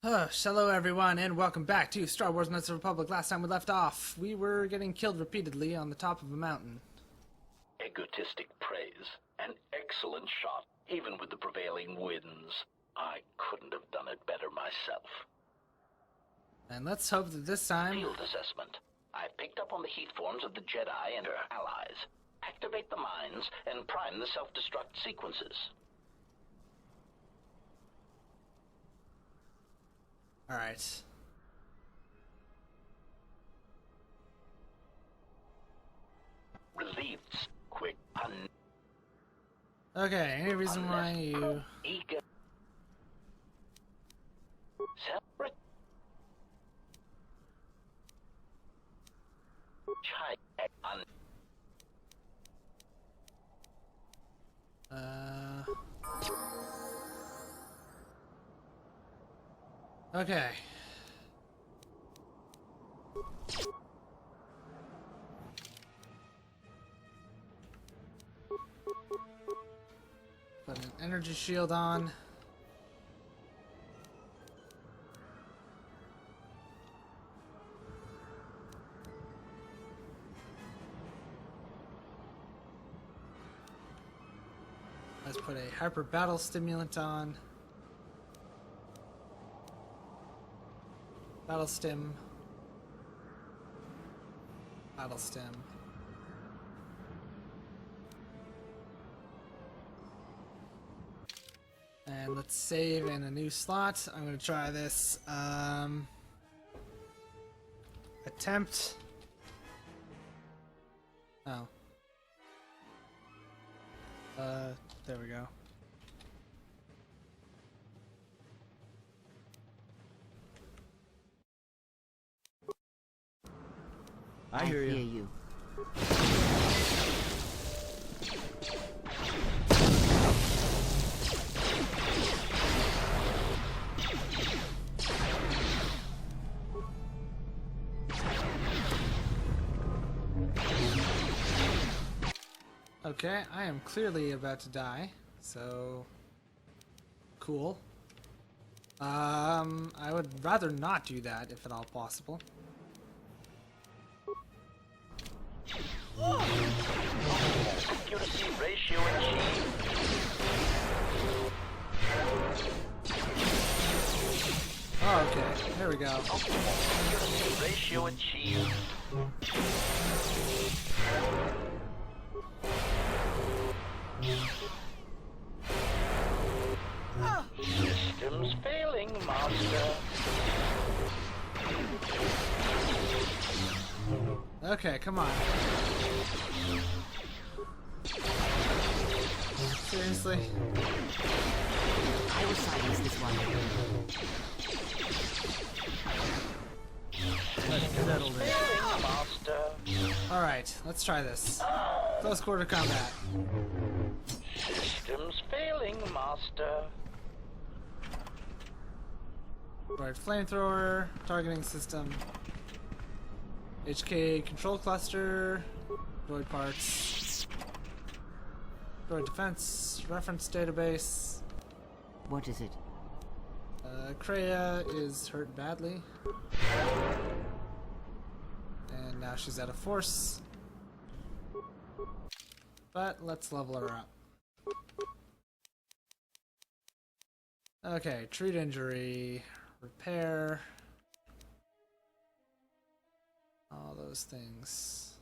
Hello everyone, and welcome back to Star Wars Knights of the Republic. Last time we left off, we were getting killed repeatedly on the top of a mountain. Egotistic praise. An excellent shot, even with the prevailing winds. I couldn't have done it better myself. And let's hope that this time... Field assessment. I picked up on the heat forms of the Jedi and her allies. Activate the mines and prime the self-destruct sequences. Alright. Reliefs. Quick. Okay, any reason why you... Eager. Separate. Okay. Put an energy shield on. Let's put a hyper battle stimulant on. Battle stim. Battle stim. And let's save in a new slot. I'm gonna try this. Attempt. Oh. There we go. I hear you. Okay, I am clearly about to die, so cool. I would rather not do that if at all possible. Accuracy ratio achieved. Oh, okay, there we go. Accuracy ratio achieved. Systems failing, Master. Okay, come on. Seriously? I will silence this one. Let's settle this. Failing, Master. Alright, let's try this. Close quarter combat. Systems failing, Master. Right, flamethrower, targeting system. HK control cluster, droid parts, droid defense, reference database. What is it? Kreia is hurt badly. And now she's out of force. But let's level her up. Okay, treat injury, repair. All those things.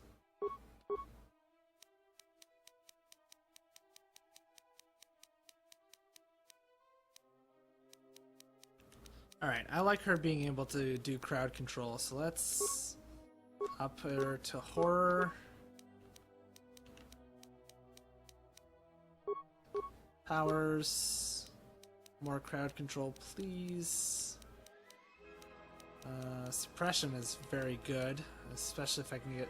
Alright, I like her being able to do crowd control, so let's up her to horror. Powers. More crowd control, please. Suppression is very good, especially if I can get...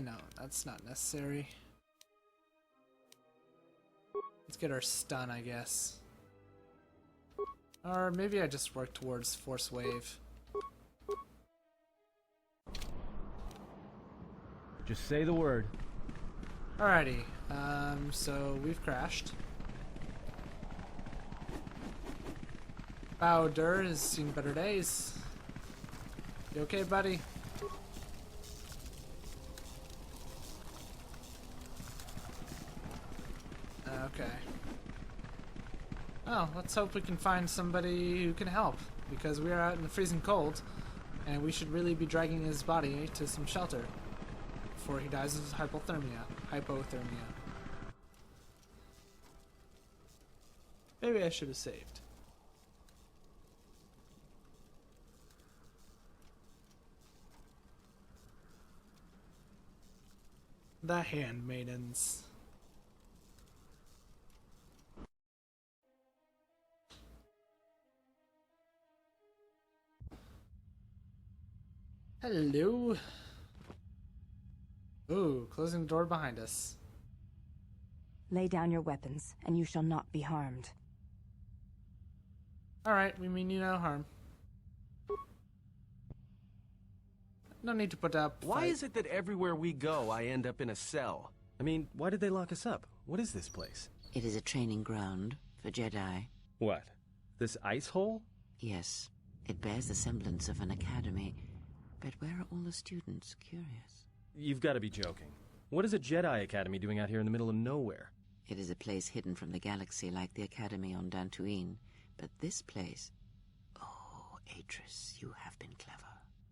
no, that's not necessary. Let's get our stun, I guess. Or maybe I just work towards Force Wave. Just say the word. Alrighty, so we've crashed. Bowder has seen better days. You okay, buddy? Okay. Well, let's hope we can find somebody who can help, because we are out in the freezing cold, and we should really be dragging his body to some shelter before he dies of hypothermia. Maybe I should have saved. The handmaidens. Hello. Ooh, closing the door behind us. Lay down your weapons, and you shall not be harmed. Alright, we mean you no harm. No need to put up. Why is it that everywhere we go, I end up in a cell? I mean, why did they lock us up? What is this place? It is a training ground for Jedi. What? This ice hole? Yes, it bears the semblance of an academy. But where are all the students? Curious. You've got to be joking. What is a Jedi Academy doing out here in the middle of nowhere? It is a place hidden from the galaxy like the academy on Dantooine. But this place... Oh, Atris, you have been clever.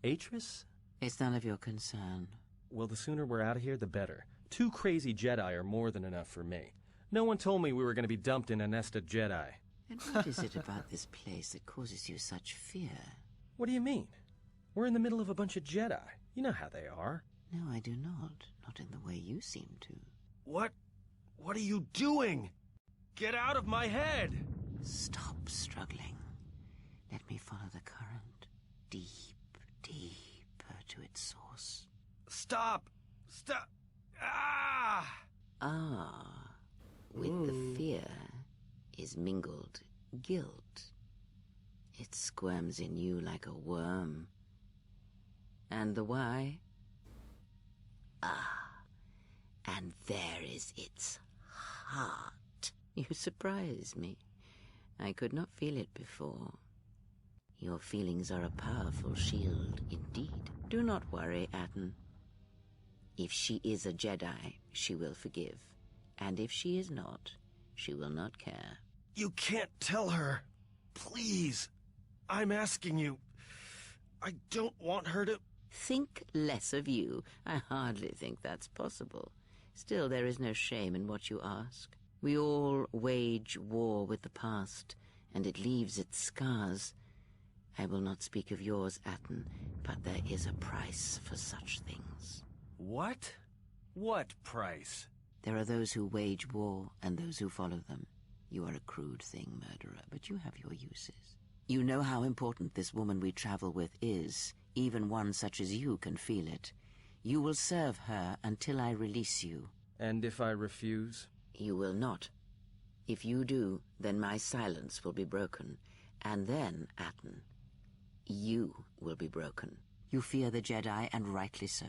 Atris? It's none of your concern. Well, the sooner we're out of here, the better. 2 crazy Jedi are more than enough for me. No one told me we were going to be dumped in a nest of Jedi. And what is it about this place that causes you such fear? What do you mean? We're in the middle of a bunch of Jedi. You know how they are. No, I do not. Not in the way you seem to. What? What are you doing? Get out of my head! Stop struggling. Let me follow the current. Deeper to its source. Stop! Stop! Ah! Ah. With the fear is mingled guilt. It squirms in you like a worm. And the why? Ah. And there is its heart. You surprise me. I could not feel it before. Your feelings are a powerful shield indeed. Do not worry, Atten. If she is a Jedi, she will forgive. And if she is not, she will not care. You can't tell her. Please. I'm asking you. I don't want her to... Think less of you. I hardly think that's possible. Still, there is no shame in what you ask. We all wage war with the past, and it leaves its scars. I will not speak of yours, Atten, but there is a price for such things. What? What price? There are those who wage war and those who follow them. You are a crude thing, murderer, but you have your uses. You know how important this woman we travel with is. Even one such as you can feel it. You will serve her until I release you. And if I refuse? You will not. If you do, then my silence will be broken. And then, Atten, you will be broken. You fear the Jedi, and rightly so.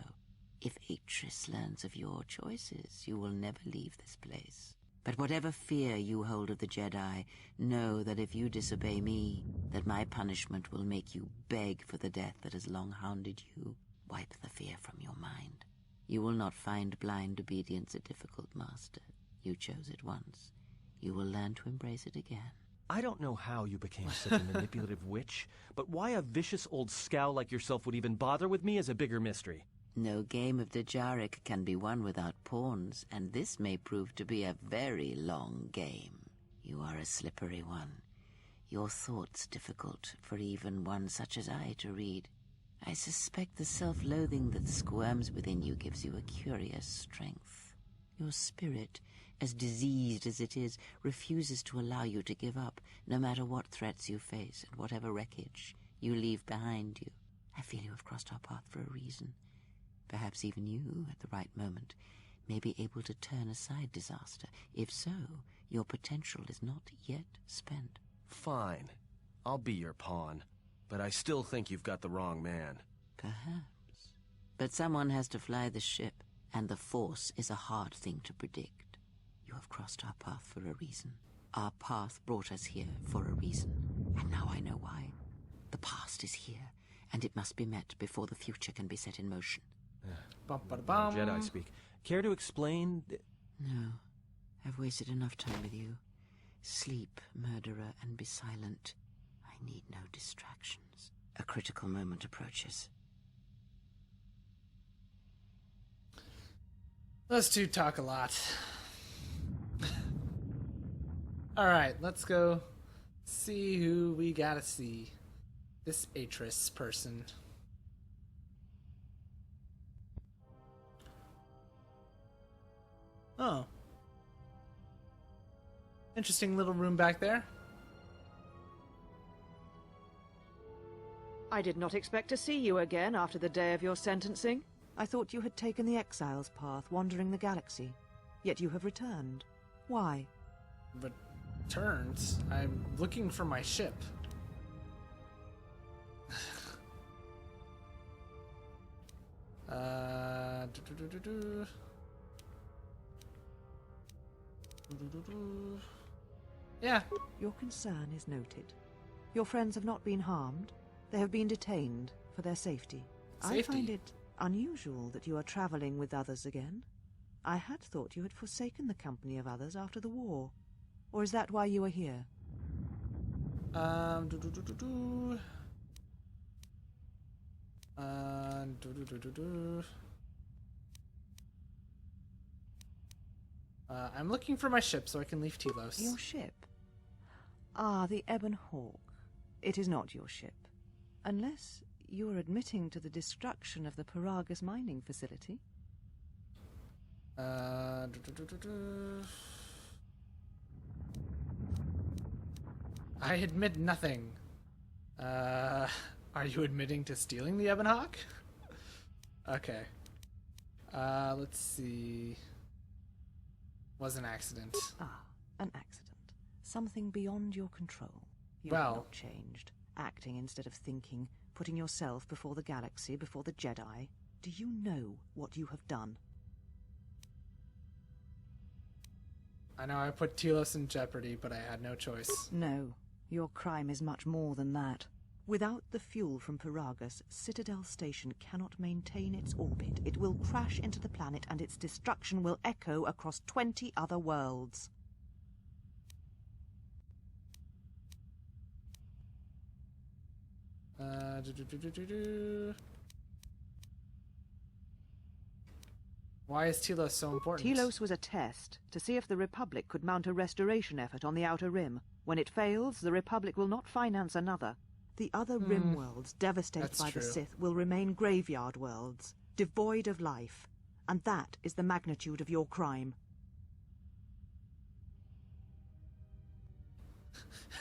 If Atris learns of your choices, you will never leave this place. But whatever fear you hold of the Jedi, know that if you disobey me, that my punishment will make you beg for the death that has long hounded you. Wipe the fear from your mind. You will not find blind obedience a difficult master. You chose it once. You will learn to embrace it again. I don't know how you became such a manipulative witch, but why a vicious old scowl like yourself would even bother with me is a bigger mystery. No game of Dejaric can be won without pawns, and this may prove to be a very long game. You are a slippery one. Your thoughts difficult for even one such as I to read. I suspect the self-loathing that squirms within you gives you a curious strength. Your spirit, as diseased as it is, refuses to allow you to give up, no matter what threats you face and whatever wreckage you leave behind you. I feel you have crossed our path for a reason. Perhaps even you, at the right moment, may be able to turn aside disaster. If so, your potential is not yet spent. Fine. I'll be your pawn. But I still think you've got the wrong man. Perhaps. But someone has to fly the ship, And the Force is a hard thing to predict. You have crossed our path for a reason. Our path brought us here for a reason. And now I know why. The past is here, and it must be met before the future can be set in motion. Bum, ba, bum. Jedi speak. Care to explain? No. I've wasted enough time with you. Sleep, murderer, and be silent. I need no distractions. A critical moment approaches. Those two talk a lot. Alright, let's go see who we gotta see. This Atris person. Oh. Interesting little room back there. I did not expect to see you again after the day of your sentencing. I thought you had taken the exile's path, wandering the galaxy. Yet you have returned. Why? Returned? I'm looking for my ship. Yeah. Your concern is noted. Your friends have not been harmed. They have been detained for their safety. I find it unusual that you are traveling with others again. I had thought you had forsaken the company of others after the war. Or is that why you are here? I'm looking for my ship so I can leave Telos. Your ship? Ah, the Ebon Hawk. It is not your ship. Unless you are admitting to the destruction of the Paragus mining facility. I admit nothing. Are you admitting to stealing the Ebon Hawk? Okay. Let's see. Was an accident. Ah, an accident. Something beyond your control. You Well. have not changed. Acting instead of thinking, putting yourself before the galaxy, before the Jedi. Do you know what you have done? I know I put Telos in jeopardy, but I had no choice. No, your crime is much more than that. Without the fuel from Paragus, Citadel Station cannot maintain its orbit. It will crash into the planet and its destruction will echo across 20 other worlds. Why is Telos so important? Telos was a test to see if the Republic could mount a restoration effort on the Outer Rim. When it fails, the Republic will not finance another. The other Rim worlds devastated by the Sith will remain graveyard worlds, devoid of life. And that is the magnitude of your crime.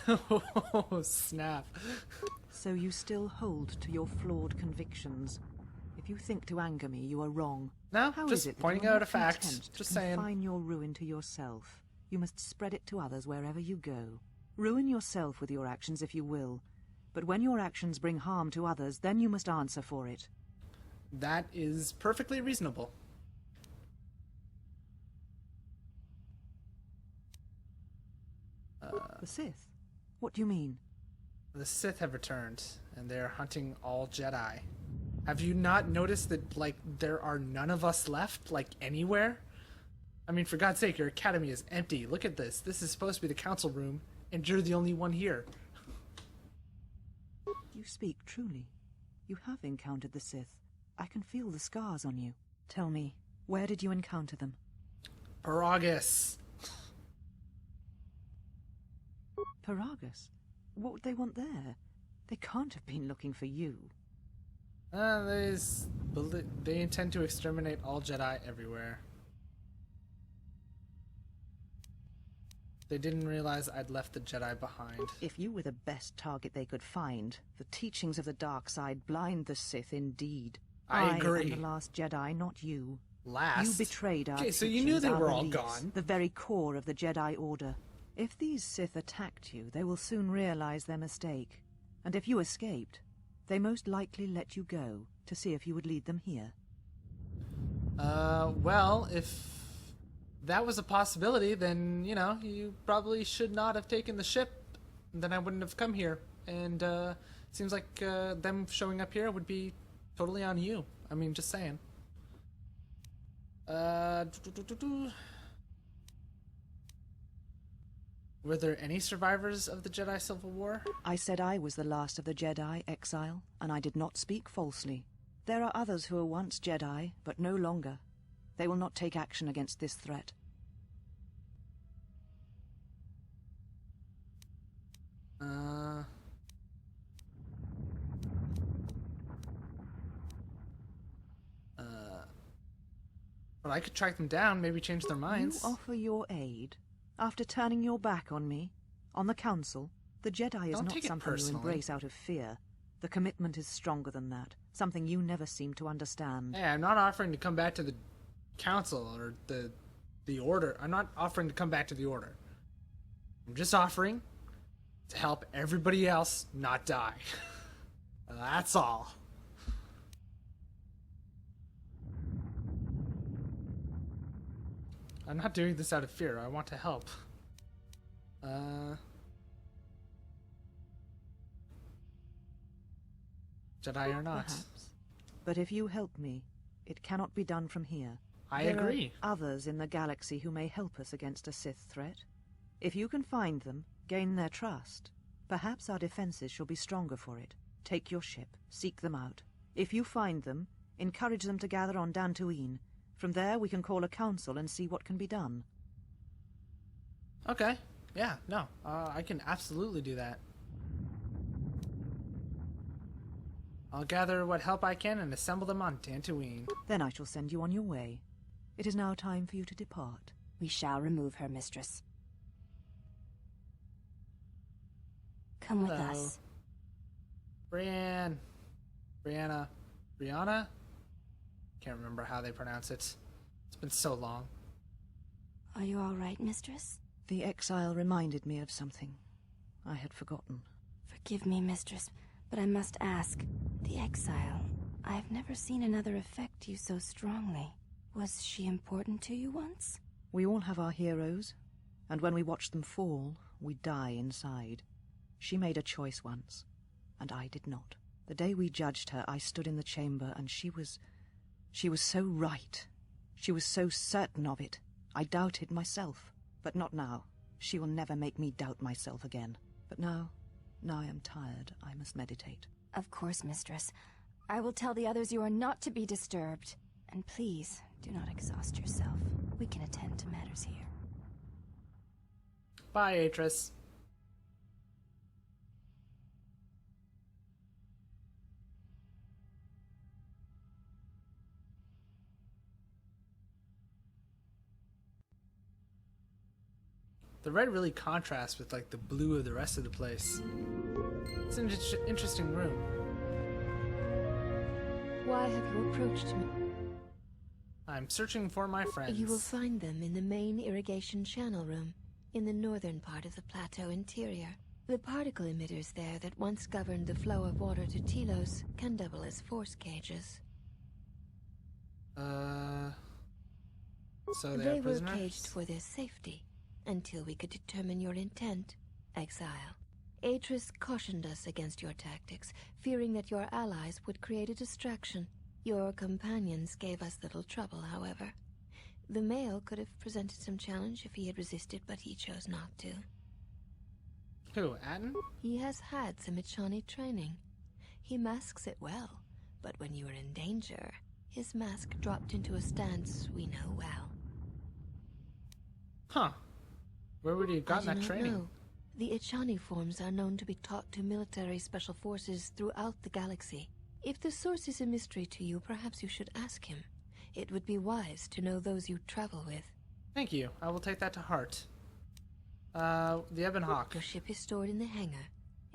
Oh, snap. So you still hold to your flawed convictions. If you think to anger me, you are wrong. No, How just is it that pointing you are out a not fact. content to Just saying. confine your ruin to yourself? You must spread it to others wherever you go. Ruin yourself with your actions if you will. But when your actions bring harm to others, then you must answer for it. That is perfectly reasonable. The Sith? What do you mean? The Sith have returned, and they're hunting all Jedi. Have you not noticed that, like, there are none of us left, like, anywhere? I mean, for God's sake, your academy is empty. Look at this. This is supposed to be the council room, and you're the only one here. You speak truly. You have encountered the Sith. I can feel the scars on you. Tell me, where did you encounter them? Paragus. Paragus? What would they want there? They can't have been looking for you. They intend to exterminate all Jedi everywhere. They didn't realize I'd left the Jedi behind. If you were the best target they could find, the teachings of the dark side blind the Sith indeed. I agree. am the last Jedi, not you. Last? You betrayed our Okay, so you teachings, knew they our were all beliefs, gone. the very core of the Jedi Order. If these Sith attacked you, they will soon realize their mistake. And if you escaped, they most likely let you go to see if you would lead them here. Well, if that was a possibility, then, you know, you probably should not have taken the ship. Then I wouldn't have come here. And, seems like, them showing up here would be totally on you. I mean, just saying. Were there any survivors of the Jedi Civil War? I said I was the last of the Jedi, Exile, and I did not speak falsely. There are others who were once Jedi, but no longer. They will not take action against this threat. But I could track them down, maybe change their minds. You offer your aid after turning your back on me, on the Council? The Jedi is not something you embrace out of fear. The commitment is stronger than that, something you never seem to understand. Hey, I'm not offering to come back to the Council or the Order. I'm not offering to come back to the Order. I'm just offering to help everybody else not die. That's all. I'm not doing this out of fear. I want to help. Jedi or not. Perhaps. But if you help me, it cannot be done from here. I agree. There are others in the galaxy who may help us against a Sith threat. If you can find them, gain their trust, perhaps our defenses shall be stronger for it. Take your ship, seek them out. If you find them, encourage them to gather on Dantooine. From there, we can call a council and see what can be done. Okay. Yeah, no. I can absolutely do that. I'll gather what help I can and assemble them on Dantooine. Then I shall send you on your way. It is now time for you to depart. We shall remove her, mistress. Come with Hello. us. Brianna? Can't remember how they pronounce it. It's been so long. Are you all right, mistress? The exile reminded me of something I had forgotten. Forgive me, mistress, but I must ask. The exile. I've never seen another affect you so strongly. Was she important to you once? We all have our heroes, and when we watch them fall, we die inside. She made a choice once, and I did not. The day we judged her, I stood in the chamber, and she was so right. She was so certain of it. I doubted myself, but not now. She will never make me doubt myself again. But now I am tired. I must meditate. Of course, mistress. I will tell the others you are not to be disturbed. And please, do not exhaust yourself. We can attend to matters here. Bye, Atris. The red really contrasts with, like, the blue of the rest of the place. It's an interesting room. Why have you approached me? I'm searching for my friends. You will find them in the main irrigation channel room, in the northern part of the plateau interior. The particle emitters there that once governed the flow of water to Telos can double as force cages. So They are were prisoners? caged for their safety, until we could determine your intent, Exile. Atris cautioned us against your tactics, fearing that your allies would create a distraction. Your companions gave us little trouble, however. The male could have presented some challenge if he had resisted, but he chose not to. Who, Atten? He has had some Ichani training. He masks it well, but when you are in danger, his mask dropped into a stance we know well. Huh. Where would he have gotten that training? Know. The Ichani forms are known to be taught to military special forces throughout the galaxy. If the source is a mystery to you, perhaps you should ask him. It would be wise to know those you travel with. Thank you. I will take that to heart. The Ebon Hawk. Your ship is stored in the hangar.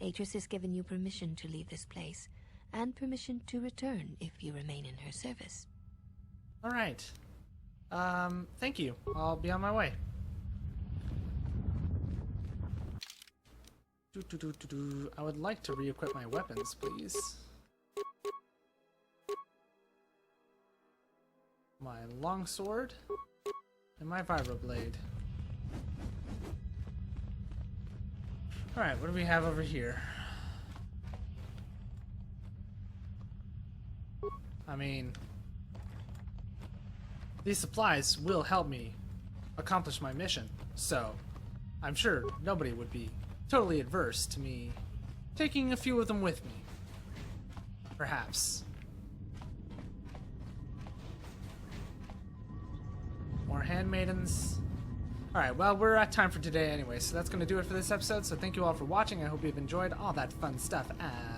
Atris has given you permission to leave this place, and permission to return if you remain in her service. Alright. Thank you. I'll be on my way. I would like to re-equip my weapons, please. my longsword, and my vibroblade. Alright, what do we have over here? I mean, these supplies will help me accomplish my mission, so I'm sure nobody would be totally adverse to me taking a few of them with me. Perhaps. More handmaidens. Alright, well, we're at time for today anyway, so that's going to do it for this episode. So thank you all for watching. I hope you've enjoyed all that fun stuff,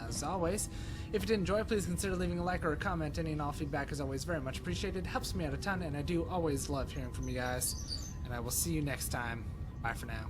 as always. If you did enjoy, please consider leaving a like or a comment. Any and all feedback is always very much appreciated. Helps me out a ton, and I do always love hearing from you guys. And I will see you next time. Bye for now.